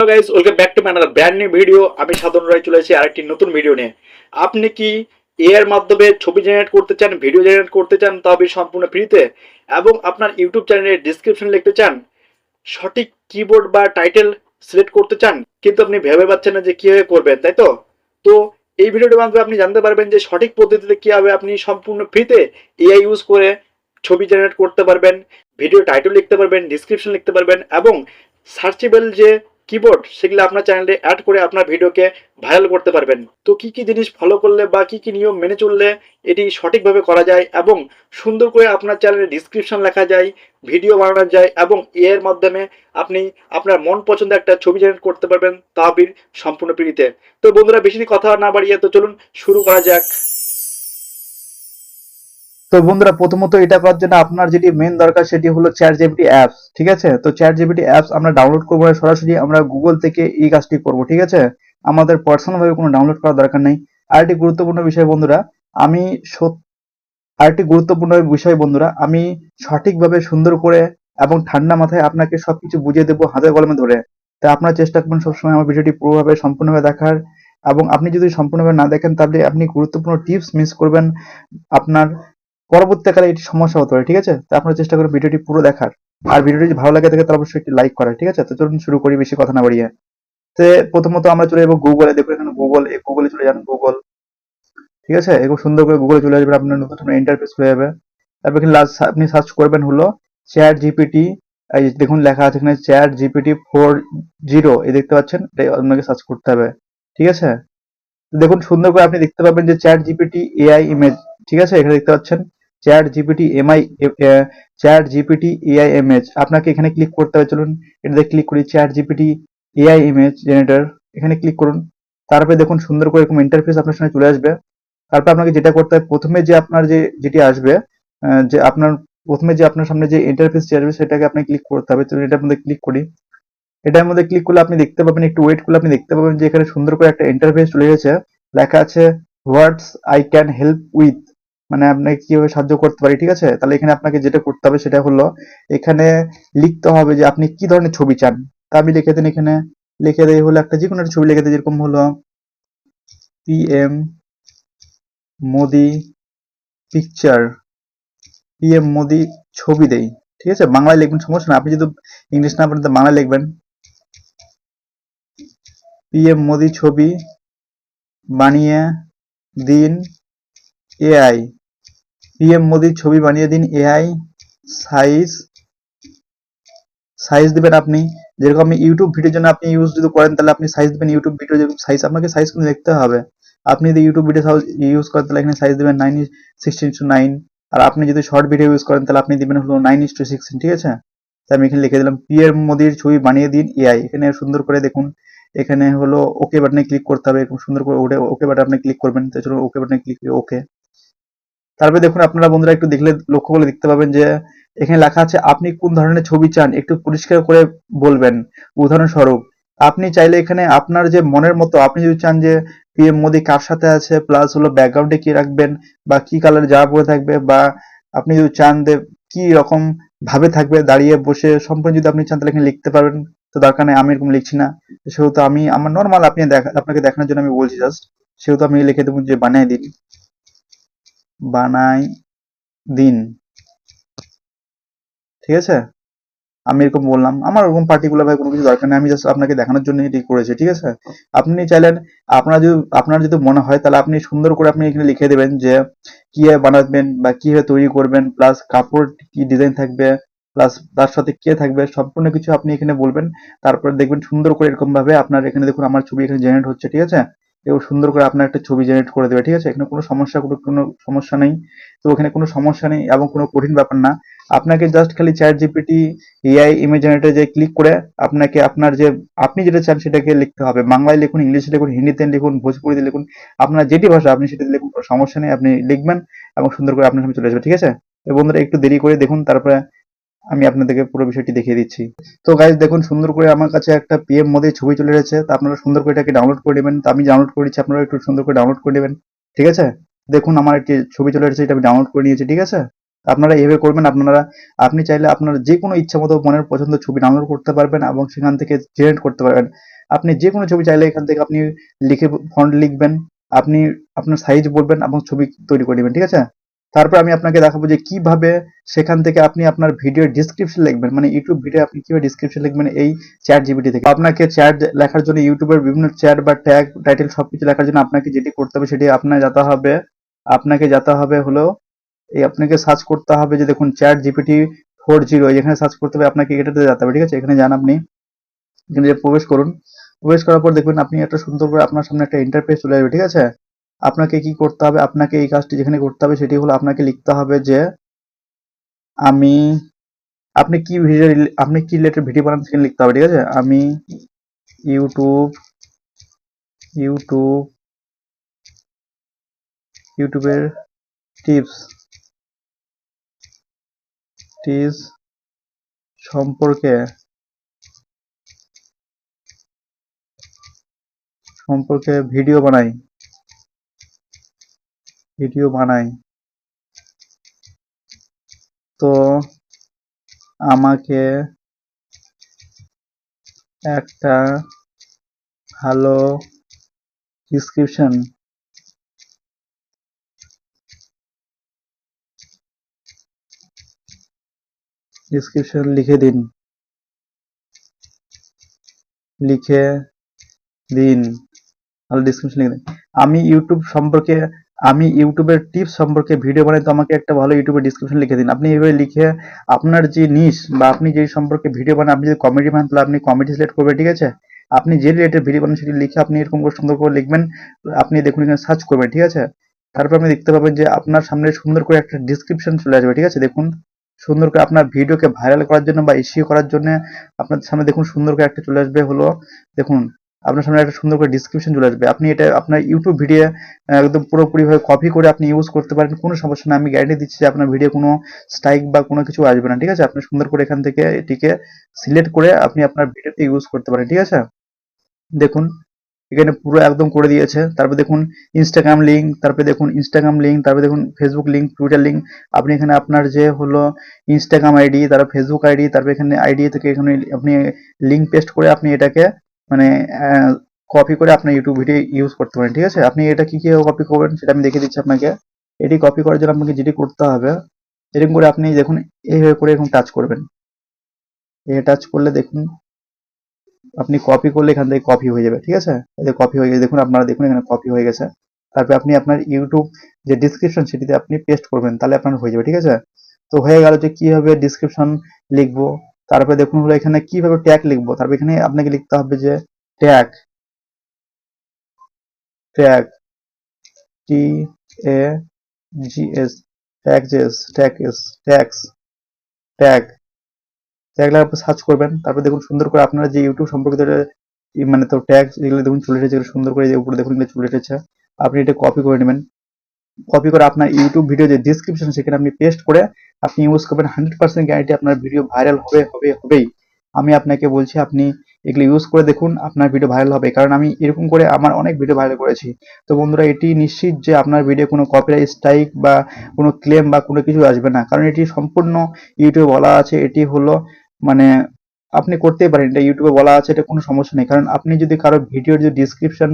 Hello guys, welcome back to my another brand new video. আমি সাধন রায় চলে এসেছি আরেকটি নতুন ভিডিও নিয়ে। আপনি কি এআই এর মাধ্যমে ছবি জেনারেট করতে চান, ভিডিও জেনারেট করতে চান, তবে সম্পূর্ণ ফ্রিতে, এবং আপনার ইউটিউব চ্যানেলের ডেসক্রিপশন লিখতে চান, সঠিক কিবোর্ড বা টাইটেল সিলেক্ট করতে চান, কিন্তু আপনি ভেবে পাচ্ছেন না যে কিভাবে করবেন, তাই তো? তো এই ভিডিওটির মাধ্যমে আপনি জানতে পারবেন যে সঠিক পদ্ধতিতে কিভাবে আপনি সম্পূর্ণ ফ্রিতে এআই ইউজ করে ছবি জেনারেট করতে পারবেন, ভিডিও টাইটেল লিখতে পারবেন, ডিসক্রিপশন লিখতে পারবেন, এবং সার্চেবল যে কিবোর্ড সেগুলো আপনার চ্যানেলে অ্যাড করে আপনার ভিডিওকে ভাইরাল করতে পারবেন। তো কি কি জিনিস ফলো করলে বা কি কি নিয়ম মেনে চললে এটি সঠিকভাবে করা যায় এবং সুন্দর করে আপনার চ্যানেলে ডিসক্রিপশন লেখা যায়, ভিডিও বানানো যায়, এবং এর মাধ্যমে আপনি আপনার মন পছন্দের একটা ছবি জেনারেট করতে পারবেন, তাবির সম্পূর্ণ ফ্রিতে। তো বন্ধুরা, বেশি কথা না বাড়িয়ে তো চলুন শুরু করা যাক। তো বন্ধুরা, প্রথমত এটা করার জন্য আপনার যেটি মেন দরকার সেটি হলো চ্যাট জিপিটি অ্যাপস। ঠিক আছে, তো চ্যাট জিপিটি অ্যাপস আমরা ডাউনলোড করবো না, সরাসরি আমরা গুগল থেকে এই কাজটি করবো। ঠিক আছে, আমাদের পার্সোনাল ভাবে কোনো ডাউনলোড করার দরকার নেই। আরেকটি গুরুত্বপূর্ণ বিষয় বন্ধুরা, আমি আরেকটি গুরুত্বপূর্ণ বিষয় বন্ধুরা, আমি সঠিকভাবে সুন্দর করে এবং ঠান্ডা মাথায় আপনাকে সবকিছু বুঝিয়ে দেবো হাতে কলমে ধরে। তাই আপনার চেষ্টা করবেন সবসময় আমার ভিডিওটি পুরোভাবে সম্পূর্ণভাবে দেখার। এবং আপনি যদি সম্পূর্ণভাবে না দেখেন তাহলে আপনি গুরুত্বপূর্ণ টিপস মিস করবেন। আপনার পরবর্তীকালে এটি সমস্যা হতে পারে। ঠিক আছে, তো আপনারা চেষ্টা করবেন ভিডিওটি পুরো দেখার। আর ভিডিওটি যদি ভালো লাগে থাকে তাহলে অবশ্যই একটি লাইক করার। ঠিক আছে, তো চলুন শুরু করি বেশি কথা না বাড়িয়ে। তো প্রথমত আমরা চলে যাবো গুগলে। দেখুন এখানে গুগলে চলে যান, গুগল। ঠিক আছে, এরকম সুন্দর করে গুগলে চলে আসবেন, আপনার নতুন ইন্টারফেস হয়ে যাবে। তারপর এখানে লাস্ট আপনি সার্চ করবেন হলো চ্যাট জিপিটি। এই যে দেখুন লেখা আছে এখানে চ্যাট জিপিটি 4.0, এই দেখতে পাচ্ছেন, এটাই আপনাকে সার্চ করতে হবে। ঠিক আছে, তো দেখুন সুন্দর করে আপনি দেখতে পাবেন যে চ্যাট জিপিটি এআই ইমেজ। ঠিক আছে, এখানে দেখতে পাচ্ছেন chat GPT MI, chat GPT AI image. আপনাকে এখানে ক্লিক করতে হবে। চলুন এটাতে ক্লিক করি, chat GPT AI image generator, এখানে ক্লিক করুন। তারপরে দেখুন সুন্দর করে এরকম ইন্টারফেস আপনার সামনে চলে আসবে। তারপর আপনাকে যেটা করতে হবে, প্রথমে যে আপনার যেটি আসবে, যে আপনার প্রথমে যে আপনার সামনে যে ইন্টারফেসটি আসবে সেটাকে আপনি ক্লিক করতে হবে। চলুন এটার মধ্যে ক্লিক করি। এটার মধ্যে ক্লিক করলে আপনি দেখতে পাবেন, একটু ওয়েট করলে আপনি দেখতে পাবেন যে এখানে সুন্দর করে একটা ইন্টারফেস চলে এসেছে। লেখা আছে হোয়াটস আই ক্যান হেল্প উইথ, মানে আপনাকে কিভাবে সাহায্য করতে পারি। ঠিক আছে, তাহলে এখানে আপনাকে যেটা করতে হবে সেটা হলো এখানে লিখতে হবে যে আপনি কি ধরনের ছবি চান। তা আমি লিখে দিন, এখানে লিখে দেই হলো একটা যে কোনো একটা ছবি লিখে দিই, যেরকম হলো PM Modi picture, PM Modi ছবি দেই। ঠিক আছে, বাংলায় লিখবেন, সমস্যা না, আপনি যদি ইংলিশ না পারেন তো বাংলায় লিখবেন। পিএম মোদি ছবি বানিয়ে দিন এআই, পিএম মোদির ছবি বানিয়ে দিন এআই। সাইজ সাইজ দিবেন আপনি, যেরকম আপনি ইউটিউব ভিডিওর জন্য আপনি ইউজ যদি করেন তাহলে আপনি সাইজ দিবেন ইউটিউব ভিডিও যেরকম সাইজ, আপনাকে সাইজ কিন্তু দেখতে হবে। আপনি যদি ইউটিউব ভিডিও ইউজ করেন তাহলে এখানে সাইজ দিবেন 16:9। আর আপনি যদি শর্ট ভিডিও ইউজ করেন তাহলে আপনি দিবেন হলো 9:16। ঠিক আছে, তাই আমি এখানে লিখে দিলাম পিএম মোদির ছবি বানিয়ে দিন এআই। এখানে সুন্দর করে দেখুন, এখানে হলো ওকে বাটনে ক্লিক করতে হবে, এরকম সুন্দর করে ওকে বাটনে আপনি ক্লিক করবেন। তো চলুন ওকে বাটনে ক্লিক করে ওকে। তারপরে দেখুন আপনারা বন্ধুরা একটু দেখলে লক্ষ্য করে দেখতে পাবেন যে এখানে লেখা আছে আপনি কোন ধরনের ছবি চান একটু পরিষ্কার করে বলবেন। উদাহরণস্বরূপ আপনি চাইলে এখানে আপনার যে মনের মতো, আপনি যদি চান যে পিএম মোদি কার সাথে আছে, প্লাস হলো ব্যাকগ্রাউন্ডে কি রাখবেন, বা কি কালার জামা পরে থাকবে, বা আপনি যদি চান যে কি রকম ভাবে থাকবে দাঁড়িয়ে বসে, সম্পূর্ণ যদি আপনি চান তাহলে এখানে লিখতে পারবেন। তো দরকার নেই, আমি এরকম লিখছি না। সেহেতু আমি আমার নর্মাল আপনাকে দেখানোর জন্য আমি বলছি জাস্ট। সেহেতু আমি লিখে দেবো যে বানিয়ে দিন, বানাই দিন। ঠিক আছে, আমি এরকম বললাম, আমার ওরকম পার্টিকুলার ভাবে কোনো কিছু দরকার নেই, আমি জাস্ট আপনাকে দেখানোর জন্য এটি করেছি। ঠিক আছে, আপনি চাইলেন আপনার যদি মনে হয় তাহলে আপনি সুন্দর করে আপনি এখানে লিখে দেবেন যে কিভাবে বানাবেন বা কিভাবে তৈরি করবেন, প্লাস কাপড় কি ডিজাইন থাকবে, প্লাস তার সাথে কে থাকবে, সম্পূর্ণ কিছু আপনি এখানে বলবেন। তারপরে দেখবেন সুন্দর করে এরকম ভাবে আপনার এখানে দেখুন আমার ছবি এখানে জেনারেট হচ্ছে। ঠিক আছে, এবং সুন্দর করে আপনার একটা ছবি জেনারেট করে দেবে। ঠিক আছে, এখানে কোনো সমস্যা নেই। তো এখানে কোনো সমস্যা নেই এবং কোনো কঠিন ব্যাপার না। আপনাকে জাস্ট খালি chat GPT AI image generator যে ক্লিক করে আপনাকে আপনার যে আপনি যেটা চান সেটাকে লিখতে হবে। বাংলায় লিখুন, ইংলিশে লিখুন, হিন্দিতে লিখুন, ভোজপুরিতে লিখুন, আপনার যেটি ভাষা আপনি সেটাতে লিখুন, কোনো সমস্যা নেই, আপনি লিখবেন এবং সুন্দর করে আপনার সামনে চলে আসবে। ঠিক আছে, তো বন্ধুরা একটু দেরি করে দেখুন, তারপরে আমি আপনাদেরকে পুরো বিষয়টি দেখিয়ে দিচ্ছি। তো গাইজ দেখুন সুন্দর করে আমার কাছে একটা পিএম মোদির ছবি চলে এসেছে। তো আপনারা সুন্দর করে এটাকে ডাউনলোড করে নেবেন। তো আমি ডাউনলোড করে দিচ্ছি, আপনারা একটু সুন্দর করে ডাউনলোড করে নেবেন। ঠিক আছে, দেখুন আমার একটি ছবি চলে এসেছে, এটা আমি ডাউনলোড করে নিয়েছি। ঠিক আছে, আপনারা এইভাবে করবেন। আপনি চাইলে আপনার যে কোনো ইচ্ছা মতো মনের পছন্দের ছবি ডাউনলোড করতে পারবেন এবং সেখান থেকে জেনারেট করতে পারবেন। আপনি যে কোনো ছবি চাইলে এখান থেকে আপনি লিখে ফন্ট লিখবেন, আপনি আপনার সাইজ বলবেন এবং ছবি তৈরি করে নেবেন, ঠিক আছে? তারপর আমি আপনাকে দেখাবো যে কিভাবে সেখান থেকে আপনি আপনার ভিডিওর ডেসক্রিপশন লিখবেন, মানে ইউটিউব ভিডিও আপনি কিভাবে ডেসক্রিপশন লিখবেন এই চ্যাট জিপিটি থেকে। আপনাকে চ্যাট লেখার জন্য ইউটিউবের বিভিন্ন চ্যাট বা ট্যাগ টাইটেল সবকিছু লেখার জন্য আপনাকে যেটি করতে হবে সেটি আপনাকে যেতে হবে হলো আপনাকে সার্চ করতে হবে যে দেখুন চ্যাট জিপিটি 40 যেখানে সার্চ করতে হবে আপনাকে এটাতে যেতে হবে, ঠিক আছে? এখানে যান, আপনি এখানে যে প্রবেশ করুন। প্রবেশ করার পর দেখবেন আপনি একটা সুন্দর করে আপনার সামনে একটা ইন্টারফেস চলে আসবে, ঠিক আছে? আপনাকে কি করতে হবে, আপনাকে এই কাজটি যেখানে করতে হবে সেটি হলো আপনাকে লিখতে হবে যে আমি আপনি কি রিলেটেড ভিডিও বানান সেখানে লিখতে হবে, ঠিক আছে? আমি ইউটিউব ইউটিউব ইউটিউবের টিপস টিপস সম্পর্কে ভিডিও বানাই। তো আমাকে একটা ভালো ডিসক্রিপশন লিখে দিন। ভালো ডিসক্রিপশন লিখে দিন। আমি ইউটিউব সম্পর্কে আমি ইউটিউবের টিপস সম্পর্কে ভিডিও বানাই, তো আমাকে একটা ভালো ইউটিউবের ডিসক্রিপশন লিখে দিন। আপনি এইভাবে লিখে আপনার যে নিশ বা আপনি যে সম্পর্কে ভিডিও বানান, আপনি যদি কমেডি বানান তাহলে আপনি কমেডি সিলেক্ট করবেন, ঠিক আছে? আপনি যে রিলেটেড ভিডিও বানান সেটি লিখে আপনি এরকম করে সুন্দর করে লিখবেন। আপনি দেখুন এখানে সার্চ করবেন, ঠিক আছে? তারপর আপনি দেখতে পাবেন যে আপনার সামনে সুন্দর করে একটা ডিসক্রিপশন চলে আসবে, ঠিক আছে? দেখুন সুন্দর করে আপনার ভিডিওকে ভাইরাল করার জন্য বা ইস্যু করার জন্য আপনার সামনে দেখুন সুন্দর করে একটা চলে আসবে হলো দেখুন আপনার সামনে একটা সুন্দর করে ডিসক্রিপশন চলে আসবে। আপনি এটা আপনার ইউটিউব ভিডিও একদম পুরোপুরিভাবে কপি করে আপনি ইউজ করতে পারেন, কোনো সমস্যা না। আমি গ্যারান্টি দিচ্ছি যে আপনার ভিডিও কোনো স্ট্রাইক বা কোনো কিছু আসবে না, ঠিক আছে? আপনি সুন্দর করে এখান থেকে এটিকে সিলেক্ট করে আপনি আপনার ভিডিওতে ইউজ করতে পারেন, ঠিক আছে? দেখুন এখানে পুরো একদম করে দিয়েছে। তারপর দেখুন ইনস্টাগ্রাম লিঙ্ক, তারপর দেখুন ফেসবুক লিঙ্ক, টুইটার লিঙ্ক। আপনি এখানে আপনার যে হলো ইনস্টাগ্রাম আইডি, তারপর ফেসবুক আইডি, তারপর এখানে আইডি থেকে এখানে আপনি লিঙ্ক পেস্ট করে আপনি এটাকে মানে কপি করে আপনার ইউটিউব ভিডিও ইউজ করতে পারেন, ঠিক আছে? আপনি এটা কি কপি করবেন সেটা আমি দেখিয়ে দিচ্ছি আপনাকে। এটি কপি করার জন্য আপনাকে যেটি করতে হবে, এরকম করে আপনি দেখুন এইভাবে করে এরকম টাচ করবেন। এই টাচ করলে দেখুন আপনি কপি করলে এখান থেকে কপি হয়ে যাবে, ঠিক আছে? এই যে কপি হয়ে গেছে, দেখুন আপনারা দেখুন এখানে কপি হয়ে গেছে। তারপরে আপনি আপনার ইউটিউব যে ডিসক্রিপশন সেটিতে আপনি পেস্ট করবেন, তাহলে আপনার হয়ে যাবে, ঠিক আছে? তো হয়ে গেল যে কিভাবে ডিসক্রিপশন লিখবো। তারপরে দেখুন হলো এখানে কিভাবে ট্যাগ লিখবো। তারপর এখানে আপনাকে লিখতে হবে যে tag tag T A G S tags tag tag আপনি সার্চ করবেন। তারপর দেখুন সুন্দর করে আপনারা যে ইউটিউব সম্পর্কিত মানে তো ট্যাগ যেগুলো দেখুন চলে এসেছে, এগুলো সুন্দর করে যে উপরে দেখুন এগুলো চলে এসেছে। আপনি এটা কপি করে নেবেন। কপি করে আপনার ইউটিউব ভিডিও যে ডিসক্রিপশন সেখানে আপনি পেস্ট করে আপনি ইউজ করবেন। 100% গ্যারান্টি আপনার ভিডিও ভাইরাল হবেই। আমি আপনাকে বলছি আপনি এগুলো ইউজ করে দেখুন, আপনার ভিডিও ভাইরাল হবে। কারণ আমি এরকম করে আমার অনেক ভিডিও ভাইরাল করেছি। তো বন্ধুরা এটি নিশ্চিত যে আপনার ভিডিও কোনো কপিরাইট স্ট্রাইক বা কোনো ক্লেম বা কোনো কিছু আসবে না। কারণ এটি সম্পূর্ণ ইউটিউবে বলা আছে, এটি হলো মানে আপনি করতেই পারেন, এটা ইউটিউবে বলা আছে, এটা কোনো সমস্যা নেই। কারণ আপনি যদি কারো ভিডিওর যে ডিসক্রিপশন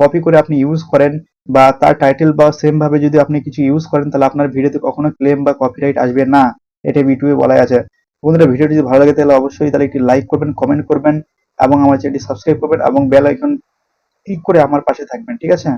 কপি করে আপনি ইউজ করেন বা তার টাইটেল বা সেম ভাবে যদি আপনি কিছু ইউজ করেন তাহলে আপনার ভিডিওতে কখনো ক্লেম বা কপিরাইট আসবে না, এটা ইউটিউবে বলাই আছে। বন্ধুরা ভিডিওটি যদি ভালো লাগে তাহলে অবশ্যই তাহলে একটি লাইক করবেন, কমেন্ট করবেন এবং আমার চ্যানেলটি সাবস্ক্রাইব করবেন এবং বেল আইকন ক্লিক করে আমার পাশে থাকবেন, ঠিক আছে?